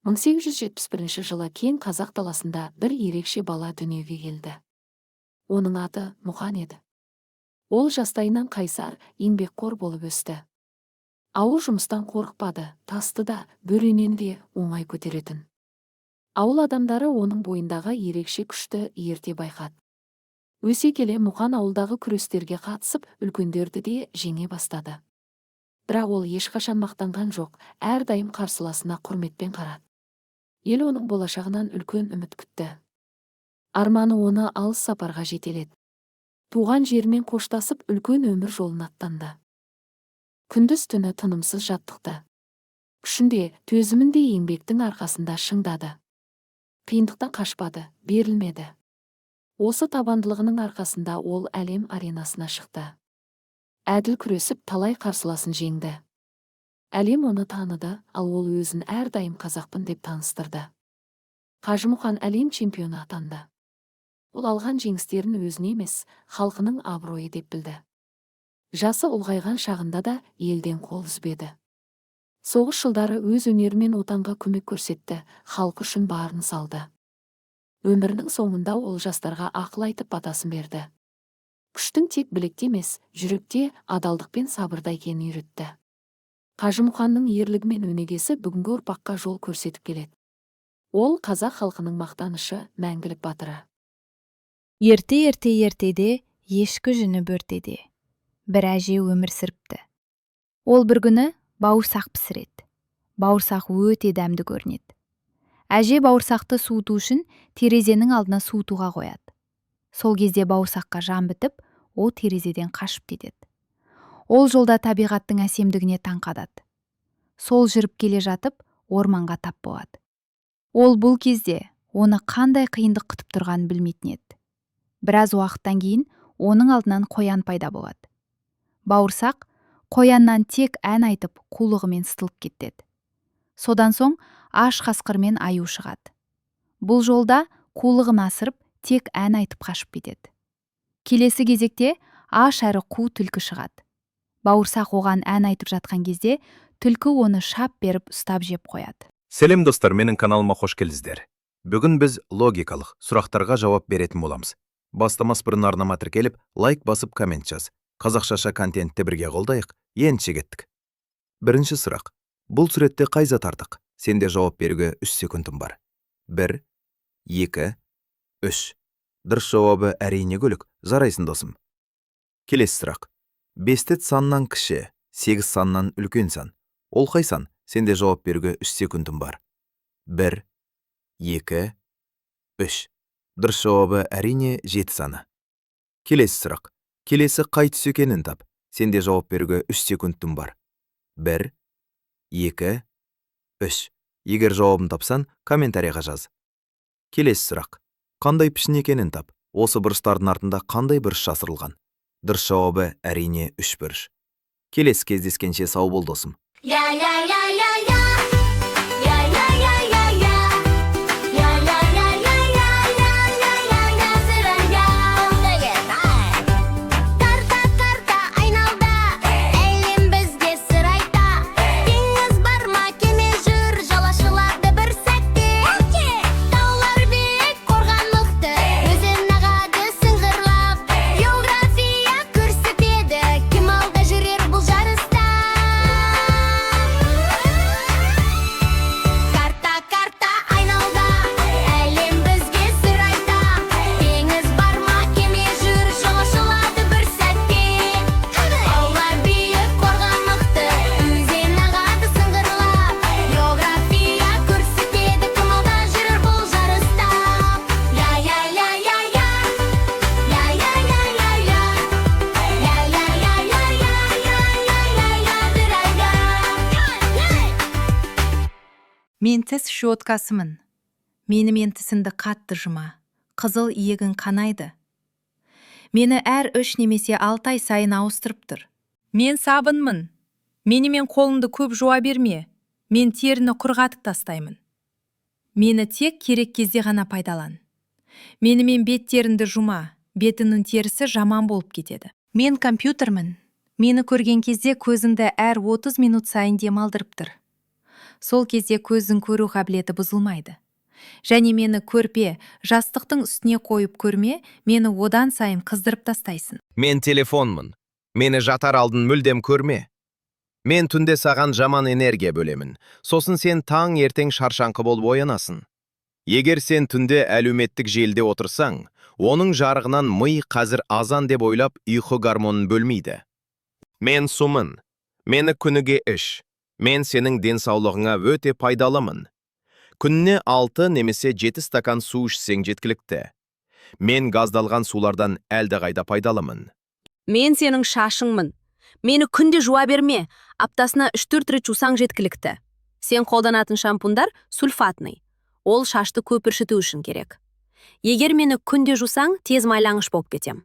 1871 жылы кең қазақ даласында бір ерекше бала дүниеге келді. Оның аты Мұқан еді. Ол жастайынан қайсар, еңбекқор болып өсті. Ауыл жұмыстан қорықпады, тасты да, бөренені де оңай көтеретін. Ауыл адамдары оның бойындағы ерекше күшті ерте байқады. Өсе келе Мұқан ауылдағы күрестерге қатысып, үлкендерді де жеңе бастады. Бірақ ол ешқашан мақтанған жоқ, әрдайым қарсыласына құрметпен қарады. Ел оның болашағынан үлкен үміт күтті. Арманы оны алыс сапарға жетеледі. Туған жермен қоштасып, үлкен өмір жолын аттанды. Күндіз түні тынымсыз жаттықты. Күшінде, төзімінде еңбектің арқасында шыңдады. Қиындықтан қашпады, берілмеді. Осы табандылығының арқасында ол әлем аренасына шықты. Әділ күресіп, талай қарсыласын жеңді. Әлем оны таныды, ал ол өзін әрдайым қазақпын деп таныстырды. Қажымұқан әлем чемпионы атанды. Ол алған жеңістерін өзіне емес, халқының абыройы деп білді. Жасы ұлғайған шағында да елден қол үзбеді. Соғыс жылдары өз өнерімен отанға көмек көрсетті, халық үшін барын салды. Өмірінің соңында ол жастарға ақыл айтып батасын берді. Күштің тек білекте емес, жүректе адалдық пен сабырда екенін үйретті. Қажымұқанның ерлігі мен өнегесі бүгінгі ұрпаққа жол көрсетіп келеді. Ол қазақ халқының мақтанышы, мәңгілік батыры. Ертеде ешкі жүні бөртеде. Бір әже өмір сүріпті. Ол бір күні бауырсақ пісіреді. Бауырсақ өте дәмді көрінеді. Әже бауырсақты суыту үшін терезенің алдына суытуға қояды. Сол кезде бауырсаққа жан бітіп, ол терезеден қашып кетеді. Ол жолда табиғаттың әсемдігіне таң қалады. Сол жүріп келе жатып, орманға тап болады. Ол бұл кезде оны қандай қиындық күтіп тұрғанын білмейтін еді. Біраз уақыттан кейін оның алдынан қоян пайда болады. Бауырсақ қояннан тек ән айтып, қулығымен сытылып кетеді. Содан соң аш қасқырмен аю шығады. Бұл жолда қулығын асырып, тек ән айтып қашып кетеді. Келесі кезекте аш әрі қу түлкі шығады. Бауырсақ оған ән айтып жатқан кезде түлкі оны шап беріп ұстап жеп қояды. Сәлем достар, менің каналыма қош келдіңіздер. Бүгін біз логикалық сұрақтарға жауап беретін боламыз. Бастамас бұрын арнама тіркеліп, лайк басып коммент жаз. Қазақшаша контентті бірге қолдайық, енді кеттік. Бірінші сұрақ. Бұл суретте қай зат артық? Сенде жауап беруге 3 секундым бар. 1, 2, 3. Дұрыс жауабы әрине көлік, жарайсың досым. Келесі сұрақ. 5 саннан кіші, 8 саннан үлкен сан. Ол қай сан? Сенде жауап беруге 3 секундым бар. 1, 2, 3. Дұрыс жауабы әрине 7 саны. Келесі сұрақ. Келесі қай түс екенін тап. Сенде жауап беруге 3 секундым бар. 1, 2, 3. Егер жауабын тапсан, комментарийға жаз. Келесі сұрақ. Қандай пішін екенін тап. Осы бұрыштардың артында қандай бұрыш жасырылған? Дұрыс жауабы әрине 3 бұрыш. Келесі кездескенше сау бол досым. Мен тіс щеткасымын. Менімен тісіңді қатты жұма. Қызыл иегін қанайды. Мені әр 3 немесе 6 ай сайын ауыстырып тұр. Мен сабынмын. Менімен қолыңды көп жуа берме. Мен теріні құрғатып тастаймын. Мені тек керек кезде ғана пайдалан. Менімен беттеріңді жұма. Бетінің терісі жаман болып кетеді. Мен компьютермін. Мені көрген кезде көзіңді әр 30 минут сайын демалдырып тұр. сол кезде көздің көру қабілеті бұзылмайды. Және мені көрпе, жастықтың үстіне қойып көрме, мені одан сайын қыздырып тастайсың. Мен телефонмын. Мені жатар алдын мүлдем көрме. Мен түнде саған жаман энергия бөлемін. Сосын сен таң ертең шаршаңқы болып оянасың. Егер сен түнде әлеуметтік желіде отырсаң, оның жарығынан ми қазір азан деп ойлап ұйқы гормонын бөлмейді. Мен сумын. Мені күніге іш. Мен сенің денсаулығыңа өте пайдалымын. Күніне 6 немесе 7 стакан су ішсең жеткілікті. Мен газдалған сулардан әлдеқайда пайдалымын. Мен сенің шашыңмын. Мені күнде жуа берме, аптасына 3-4 рет жусаң жеткілікті. Сен қолданатын шампундар сульфатный. Ол шашты көп үршіту үшін керек. Егер мені күнде жусаң, тез майлаңыш болып кетем.